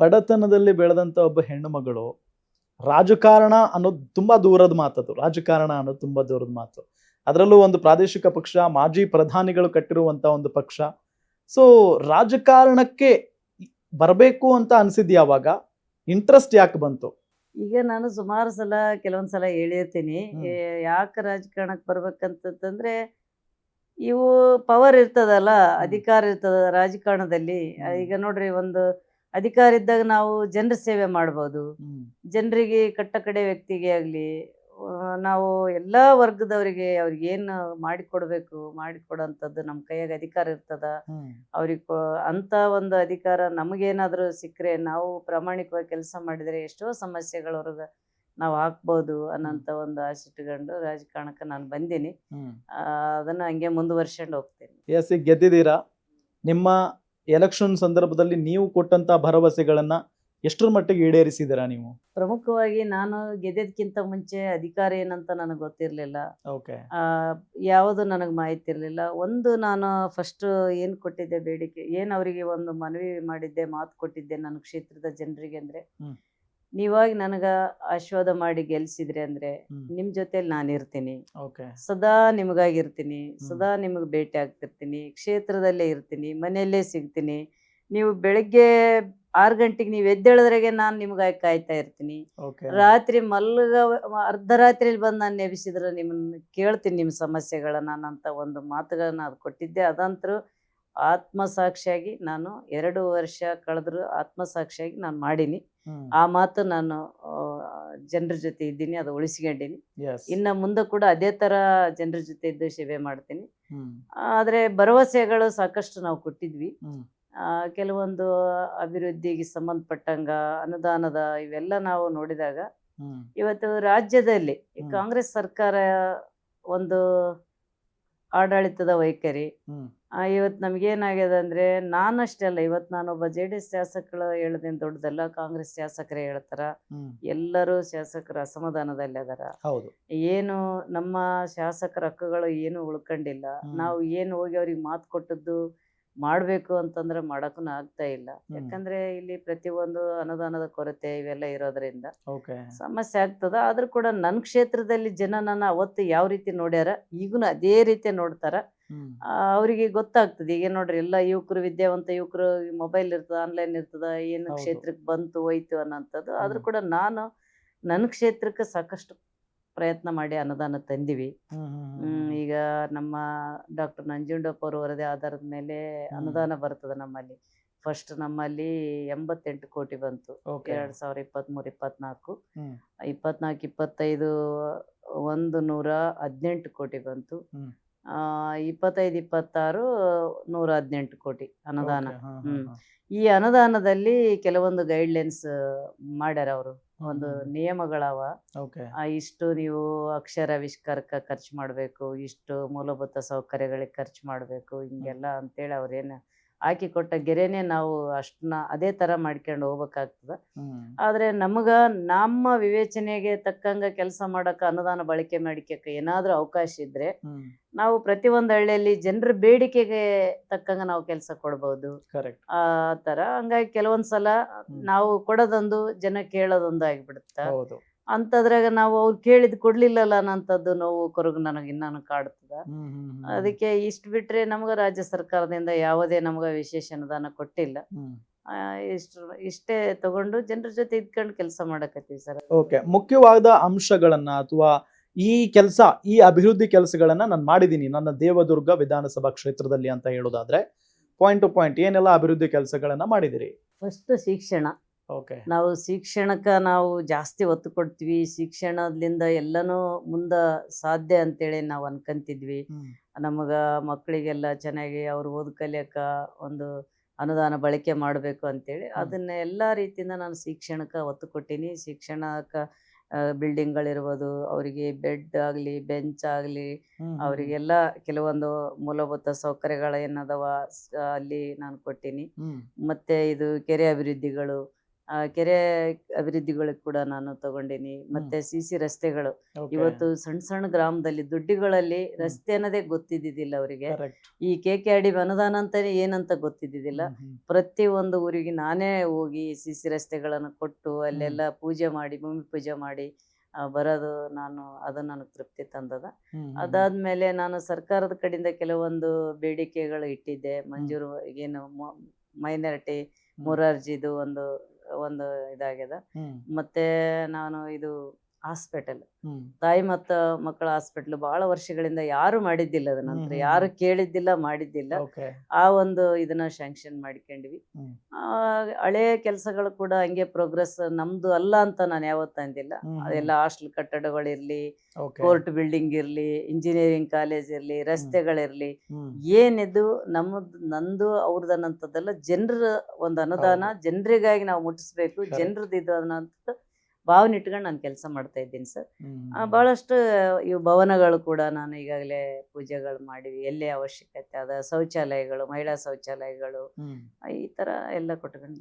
ಬಡತನದಲ್ಲಿ ಬೆಳೆದಂತ ಒಬ್ಬ ಹೆಣ್ಣು ಮಗಳು ರಾಜಕಾರಣ ಅನ್ನೋದು ತುಂಬಾ ದೂರದ ಮಾತದು. ರಾಜಕಾರಣ ಅನ್ನೋದು ತುಂಬಾ ದೂರದ ಮಾತು. ಅದರಲ್ಲೂ ಒಂದು ಪ್ರಾದೇಶಿಕ ಪಕ್ಷ, ಮಾಜಿ ಪ್ರಧಾನಿಗಳು ಕಟ್ಟಿರುವಂತ ಒಂದು ಪಕ್ಷ. ಸೊ ರಾಜಕಾರಣಕ್ಕೆ ಬರಬೇಕು ಅಂತ ಅನ್ಸಿದ್ ಯಾವಾಗ? ಇಂಟ್ರೆಸ್ಟ್ ಯಾಕೆ ಬಂತು? ಈಗ ನಾನು ಸುಮಾರು ಸಲ ಕೆಲವೊಂದ್ಸಲ ಹೇಳಿರ್ತೀನಿ, ಯಾಕೆ ರಾಜಕಾರಣಕ್ಕೆ ಬರ್ಬೇಕಂತಂದ್ರೆ ಇವು ಪವರ್ ಇರ್ತದಲ್ಲ, ಅಧಿಕಾರ ಇರ್ತದ ರಾಜಕಾರಣದಲ್ಲಿ. ಈಗ ನೋಡ್ರಿ, ಒಂದು ಅಧಿಕಾರ ಇದ್ದಾಗ ನಾವು ಜನರ ಸೇವೆ ಮಾಡ್ಬೋದು. ಜನರಿಗೆ ಕಟ್ಟ ಕಡೆ ವ್ಯಕ್ತಿಗೆ ಆಗ್ಲಿ, ನಾವು ಎಲ್ಲಾ ವರ್ಗದವರಿಗೆ ಅವ್ರಿಗೆ ಏನು ಮಾಡಿಕೊಡ್ಬೇಕು, ಮಾಡಿಕೊಡೋಂಥದ್ದು ನಮ್ಮ ಕೈಯಾಗ ಅಧಿಕಾರ ಇರ್ತದ. ಅವ್ರಿಗೆ ಅಂತ ಒಂದು ಅಧಿಕಾರ ನಮಗೇನಾದ್ರೂ ಸಿಕ್ಕರೆ, ನಾವು ಪ್ರಾಮಾಣಿಕವಾಗಿ ಕೆಲಸ ಮಾಡಿದ್ರೆ ಎಷ್ಟೋ ಸಮಸ್ಯೆಗಳವ್ರಿಗೆ ನಾವು ಹಾಕ್ಬೋದು ಅನ್ನೋಂಥ ಒಂದು ಆಸೆ ಇಟ್ಕೊಂಡು ರಾಜಕಾರಣಕ್ಕೆ ನಾನು ಬಂದೀನಿ. ಅದನ್ನ ಹಂಗೆ ಮುಂದುವರ್ಸ್ಕೊಂಡು ಹೋಗ್ತೀನಿ. ಎಸ್, ಈಗ ಗೆದ್ದಿದ್ದೀರಾ. ನಿಮ್ಮ ಎಲೆಕ್ಷನ್ ಸಂದರ್ಭದಲ್ಲಿ ನೀವು ಕೊಟ್ಟಂತ ಭರವಸೆಗಳನ್ನ ಎಷ್ಟರ ಮಟ್ಟಿಗೆ ಈಡೇರಿಸಿದ್ದೀರಾ ನೀವು? ಪ್ರಮುಖವಾಗಿ ನಾನು ಗೆದ್ದಕ್ಕಿಂತ ಮುಂಚೆ ಅಧಿಕಾರ ಏನಂತ ನನಗೆ ಗೊತ್ತಿರಲಿಲ್ಲ. ಓಕೆ. ಯಾವುದು ನನಗೆ ಮಾಹಿತಿ ಇರಲಿಲ್ಲ. ಒಂದು, ನಾನು ಫಸ್ಟ್ ಏನು ಕೊಟ್ಟಿದ್ದೆ ಬೇಡಿಕೆ, ಏನು ಅವರಿಗೆ ಒಂದು ಮನವಿ ಮಾಡಿದ್ದೆ, ಮಾತು ಕೊಟ್ಟಿದ್ದೆ ನನ್ನ ಕ್ಷೇತ್ರದ ಜನರಿಗೆ ಅಂದ್ರೆ, ನೀವಾಗಿ ನನಗ ಆಶೀರ್ವಾದ ಮಾಡಿ ಗೆಲ್ಸಿದ್ರಿ ಅಂದ್ರೆ ನಿಮ್ ಜೊತೆಲಿ ನಾನು ಇರ್ತೀನಿ, ಸದಾ ನಿಮಗಾಗಿರ್ತೀನಿ, ಸದಾ ನಿಮಗೆ ಭೇಟಿ ಆಗ್ತಿರ್ತೀನಿ, ಕ್ಷೇತ್ರದಲ್ಲೇ ಇರ್ತೀನಿ, ಮನೆಯಲ್ಲೇ ಸಿಗ್ತೀನಿ. ನೀವು ಬೆಳಗ್ಗೆ 6 ಗಂಟೆಗೆ ನೀವು ಎದ್ದೇಳದ್ರಾಗೆ ನಾನು ನಿಮ್ಗಾಗಿ ಕಾಯ್ತಾ ಇರ್ತೀನಿ. ರಾತ್ರಿ ಅರ್ಧರಾತ್ರಿಲಿ ಬಂದು ನಾನು ನೆಬಿಸಿದ್ರೆ ನಿಮ್ಮನ್ನ ಕೇಳ್ತೀನಿ, ನಿಮ್ಮ ಸಮಸ್ಯೆಗಳನ್ನ ಅಂತ ಒಂದು ಮಾತುಗಳನ್ನ ಅದು ಕೊಟ್ಟಿದ್ದೆ. ಅದಂತರೂ ಆತ್ಮಸಾಕ್ಷಿಯಾಗಿ ನಾನು 2 ವರ್ಷ ಕಳೆದ್ರು ಆತ್ಮಸಾಕ್ಷಿಯಾಗಿ ನಾನು ಮಾಡೀನಿ. ಆ ಮಾತು ನಾನು ಜನರ ಜೊತೆ ಇದ್ದೀನಿ, ಅದು ಉಳಿಸ್ಕೊಂಡಿನಿ. ಇನ್ನು ಮುಂದೆ ಕೂಡ ಅದೇ ತರ ಜನರ ಜೊತೆ ಇದ್ದು ಸೇವೆ ಮಾಡ್ತೀನಿ. ಆದ್ರೆ ಭರವಸೆಗಳು ಸಾಕಷ್ಟು ನಾವು ಕೊಟ್ಟಿದ್ವಿ. ಕೆಲವೊಂದು ಅಭಿವೃದ್ಧಿಗೆ ಸಂಬಂಧಪಟ್ಟಂಗ ಅನುದಾನದ ಇವೆಲ್ಲ ನಾವು ನೋಡಿದಾಗ, ಇವತ್ತು ರಾಜ್ಯದಲ್ಲಿ ಕಾಂಗ್ರೆಸ್ ಸರ್ಕಾರ ಒಂದು ಆಡಳಿತದ ವೈಖರಿ, ಇವತ್ತು ನಮ್ಗೇನಾಗ್ಯದ ಅಂದ್ರೆ, ನಾನಷ್ಟೇ ಅಲ್ಲ, ಇವತ್ತು ನಾನೊಬ್ಬ JDS ಶಾಸಕರು ಹೇಳದೇನು ದೊಡ್ಡದಲ್ಲ, ಕಾಂಗ್ರೆಸ್ ಶಾಸಕರೇ ಹೇಳ್ತಾರ. ಎಲ್ಲರೂ ಶಾಸಕರು ಅಸಮಾಧಾನದಲ್ಲಿ ಅದಾರ. ಏನು ನಮ್ಮ ಶಾಸಕರ ಹಕ್ಕುಗಳು ಏನು ಉಳ್ಕೊಂಡಿಲ್ಲ. ನಾವು ಏನು ಹೋಗಿ ಅವ್ರಿಗೆ ಮಾತು ಕೊಟ್ಟದ್ದು ಮಾಡ್ಬೇಕು ಅಂತಂದ್ರೆ ಮಾಡಕ್ಕೂ ಆಗ್ತಾ ಇಲ್ಲ. ಯಾಕಂದ್ರೆ ಇಲ್ಲಿ ಪ್ರತಿಯೊಂದು ಅನುದಾನದ ಕೊರತೆ ಇವೆಲ್ಲ ಇರೋದ್ರಿಂದ ಸಮಸ್ಯೆ ಆಗ್ತದ. ಆದ್ರೂ ಕೂಡ ನನ್ನ ಕ್ಷೇತ್ರದಲ್ಲಿ ಜನ ನನ್ನ ಅವತ್ತು ಯಾವ ರೀತಿ ನೋಡ್ಯಾರ, ಈಗೂನು ಅದೇ ರೀತಿ ನೋಡ್ತಾರ. ಅವ್ರಿಗೆ ಗೊತ್ತಾಗ್ತದೆ. ಈಗ ನೋಡ್ರಿ, ಎಲ್ಲ ಯುವಕರು, ವಿದ್ಯಾವಂತ ಯುವಕರು, ಮೊಬೈಲ್ ಇರ್ತದ, ಆನ್ಲೈನ್ ಇರ್ತದ, ಏನು ಕ್ಷೇತ್ರಕ್ಕೆ ಬಂತು ಹೋಯ್ತು ಅನ್ನೋಂಥದ್ದು. ಆದ್ರೂ ಕೂಡ ನಾನು ನನ್ನ ಕ್ಷೇತ್ರಕ್ಕೆ ಸಾಕಷ್ಟು ಪ್ರಯತ್ನ ಮಾಡಿ ಅನುದಾನ ತಂದಿವಿ. ಈಗ ನಮ್ಮ ಡಾಕ್ಟರ್ ನಂಜುಂಡಪ್ಪ ಅವರು ವರದಿ ಆಧಾರದ ಮೇಲೆ ಅನುದಾನ ಬರ್ತದೆ ನಮ್ಮಲ್ಲಿ. ಫಸ್ಟ್ ನಮ್ಮಲ್ಲಿ 88 ಕೋಟಿ ಬಂತು 2023-24. 24-25 118 ಕೋಟಿ ಬಂತು. 25-26 118 ಕೋಟಿ ಅನುದಾನ. ಈ ಅನುದಾನದಲ್ಲಿ ಕೆಲವೊಂದು ಗೈಡ್ಲೈನ್ಸ್ ಮಾಡ್ಯಾರ ಅವರು. ಒಂದು ನಿಯಮಗಳವ, ಇಷ್ಟು ನೀವು ಅಕ್ಷರಾವಿಷ್ಕಾರಕ್ಕೆ ಖರ್ಚು ಮಾಡಬೇಕು, ಇಷ್ಟು ಮೂಲಭೂತ ಸೌಕರ್ಯಗಳಿಗೆ ಖರ್ಚು ಮಾಡಬೇಕು, ಹಿಂಗೆಲ್ಲ ಅಂತೇಳಿ ಅವ್ರೇನು ಹಾಕಿ ಕೊಟ್ಟ ಗೆರೆನೆ ನಾವು ಅಷ್ಟನ್ನ ಅದೇ ತರ ಮಾಡ್ಕೊಂಡು ಹೋಗ್ಬೇಕಾಗ್ತದ. ಆದ್ರೆ ನಮಗ ನಮ್ಮ ವಿವೇಚನೆಗೆ ತಕ್ಕಂಗ ಕೆಲಸ ಮಾಡಕ, ಅನುದಾನ ಬಳಕೆ ಮಾಡಿಕೆ ಏನಾದ್ರೂ ಅವಕಾಶ ಇದ್ರೆ ನಾವು ಪ್ರತಿಯೊಂದು ಹಳ್ಳಿಯಲ್ಲಿ ಜನರ ಬೇಡಿಕೆಗೆ ತಕ್ಕಂಗ ನಾವು ಕೆಲಸ ಕೊಡ್ಬೋದು. ಆ ತರ ಹಂಗಾಗಿ ಕೆಲವೊಂದ್ಸಲ ನಾವು ಕೊಡೋದೊಂದು, ಜನ ಕೇಳೋದೊಂದು ಆಗಿಬಿಡುತ್ತ. ಅಂತದ್ರಾಗ ನಾವು ಅವ್ರು ಕೇಳಿದ್ ಕೊಡ್ಲಿಲ್ಲಲ್ಲ ಅನ್ನೋಂಥದ್ದು ನೋವು ಕೊರಗು ನನಗೆ ಇನ್ನಾನು ಕಾಡ್ತದ. ಅದಕ್ಕೆ ಇಷ್ಟು ಬಿಟ್ರೆ ನಮ್ಗ ರಾಜ್ಯ ಸರ್ಕಾರದಿಂದ ಯಾವುದೇ ನಮ್ಗ ವಿಶೇಷ ಅನುದಾನ ಕೊಟ್ಟಿಲ್ಲ. ಇಷ್ಟೇ ತಗೊಂಡು ಜನರ ಜೊತೆ ಇದ್ಕೊಂಡು ಕೆಲಸ ಮಾಡಕತ್ತೀವಿ ಸರ್. ಓಕೆ, ಮುಖ್ಯವಾದ ಅಂಶಗಳನ್ನ ಅಥವಾ ಈ ಕೆಲಸ, ಈ ಅಭಿವೃದ್ಧಿ ಕೆಲಸಗಳನ್ನ ನಾನು ಮಾಡಿದೀನಿ ನನ್ನ ದೇವದುರ್ಗ ವಿಧಾನಸಭಾ ಕ್ಷೇತ್ರದಲ್ಲಿ ಅಂತ ಹೇಳೋದಾದ್ರೆ, ಪಾಯಿಂಟ್ ಟು ಪಾಯಿಂಟ್ ಏನೆಲ್ಲ ಅಭಿವೃದ್ಧಿ ಕೆಲಸಗಳನ್ನ ಮಾಡಿದಿರಿ? ಫಸ್ಟ್ ಶಿಕ್ಷಣ. ನಾವು ಶಿಕ್ಷಣಕ್ಕೆ ನಾವು ಜಾಸ್ತಿ ಒತ್ತು ಕೊಡ್ತೀವಿ. ಶಿಕ್ಷಣದಿಂದ ಎಲ್ಲನೂ ಮುಂದೆ ಸಾಧ್ಯ ಅಂತೇಳಿ ನಾವು ಅನ್ಕಂತಿದ್ವಿ. ನಮಗ ಮಕ್ಕಳಿಗೆಲ್ಲ ಚೆನ್ನಾಗಿ ಅವ್ರು ಕಲಿಯಕ ಒಂದು ಅನುದಾನ ಬಳಕೆ ಮಾಡಬೇಕು ಅಂತೇಳಿ ಅದನ್ನ ಎಲ್ಲ ರೀತಿಯಿಂದ ನಾನು ಶಿಕ್ಷಣಕ್ಕೆ ಒತ್ತು ಕೊಟ್ಟೀನಿ. ಶಿಕ್ಷಣಕ್ಕೆ ಬಿಲ್ಡಿಂಗ್ಗಳಿರ್ಬೋದು, ಅವರಿಗೆ ಬೆಡ್ ಆಗಲಿ, ಬೆಂಚ್ ಆಗಲಿ, ಅವರಿಗೆಲ್ಲ ಕೆಲವೊಂದು ಮೂಲಭೂತ ಸೌಕರ್ಯಗಳು ಏನದವ ಅಲ್ಲಿ ನಾನು ಕೊಟ್ಟೀನಿ. ಮತ್ತೆ ಇದು ಕೆರೆ ಅಭಿವೃದ್ಧಿಗಳು, ಕೆರೆ ಅಭಿವೃದ್ಧಿಗಳಿಗೆ ಕೂಡ ನಾನು ತಗೊಂಡಿನಿ. ಮತ್ತೆ ಸಿ ರಸ್ತೆಗಳು ಓಕೆ. ಇವತ್ತು ಸಣ್ಣ ಸಣ್ಣ ಗ್ರಾಮದಲ್ಲಿ ದುಡ್ಡಿಗಳಲ್ಲಿ ರಸ್ತೆ ಅನ್ನೋದೇ ಗೊತ್ತಿದ್ದಿದ್ದಿಲ್ಲ ಅವರಿಗೆ. ಕರೆಕ್ಟ್. ಈ KKRD ಅನುದಾನ ಅಂತಾನೆ ಏನಂತ ಗೊತ್ತಿದ್ದಿದ್ದಿಲ್ಲ. ಪ್ರತಿ ಒಂದು ಊರಿಗೆ ನಾನೇ ಹೋಗಿ ಸಿ ರಸ್ತೆಗಳನ್ನು ಕೊಟ್ಟು ಅಲ್ಲೆಲ್ಲ ಪೂಜೆ ಮಾಡಿ, ಭೂಮಿ ಪೂಜೆ ಮಾಡಿ ಬರೋದು. ಅದು ನನಗೆ ತೃಪ್ತಿ ತಂದದ. ಅದಾದ್ಮೇಲೆ ನಾನು ಸರ್ಕಾರದ ಕಡೆಯಿಂದ ಕೆಲವೊಂದು ಬೇಡಿಕೆಗಳು ಇಟ್ಟಿದ್ದೆ. ಮಂಜೂರು ಏನು ಮೈನಾರಿಟಿ ಮೊರಾರ್ಜಿದು ಒಂದು ಒಂದು ಇದಾಗ್ಯದ. ಮತ್ತೆ ನಾನು ಇದು ಹಾಸ್ಪಿಟಲ್, ತಾಯಿ ಮತ್ತು ಮಕ್ಕಳ ಹಾಸ್ಪಿಟಲ್ ಬಹಳ ವರ್ಷಗಳಿಂದ ಯಾರು ಮಾಡಿದ್ದಿಲ್ಲ, ಅದ ನಂತರ ಯಾರು ಕೇಳಿದ್ದಿಲ್ಲ, ಮಾಡಿದ್ದಿಲ್ಲ. ಓಕೆ. ಆ ಒಂದು ಇದನ್ನ ಶಾಂಕ್ಷನ್ ಮಾಡ್ಕೊಂಡ್ವಿ. ಹಳೆಯ ಕೆಲಸಗಳು ಕೂಡ ಹಂಗೆ ಪ್ರೋಗ್ರೆಸ್ ನಮ್ದು ಅಲ್ಲ ಅಂತ ನಾನು ಯಾವತ್ತೂ ಅಂದಿಲ್ಲ. ಅದೆಲ್ಲ ಹಾಸ್ಟೆಲ್ ಕಟ್ಟಡಗಳಿರ್ಲಿ, ಓಕೆ. ಕೋರ್ಟ್ ಬಿಲ್ಡಿಂಗ್ ಇರ್ಲಿ, ಇಂಜಿನಿಯರಿಂಗ್ ಕಾಲೇಜ್ ಇರ್ಲಿ, ರಸ್ತೆಗಳಿರ್ಲಿ, ಏನಿದು ನಂದು ಅವ್ರದ್ದು ಅನ್ನೋಂಥದ್ದೆಲ್ಲ ಜನರ ಒಂದು ಅನುದಾನ, ಜನರಿಗಾಗಿ ನಾವು ಮುಟ್ಟಿಸ್ಬೇಕು, ಜನರದ್ದು ಇದು ಅನ್ನೋಂಥ ಭಾವನೆ ಇಟ್ಕೊಂಡು ನಾನು ಕೆಲಸ ಮಾಡ್ತಾ ಇದ್ದೀನಿ ಸರ್. ಬಹಳಷ್ಟು ಇವು ಭವನಗಳು ಕೂಡ ನಾನು ಈಗಾಗಲೇ ಪೂಜೆಗಳು ಮಾಡಿವಿ. ಎಲ್ಲೇ ಅವಶ್ಯಕತೆ ಅದ ಶೌಚಾಲಯಗಳು, ಮಹಿಳಾ ಶೌಚಾಲಯಗಳು, ಈ ತರ ಎಲ್ಲ ಕೊಟ್ಕೊಂಡು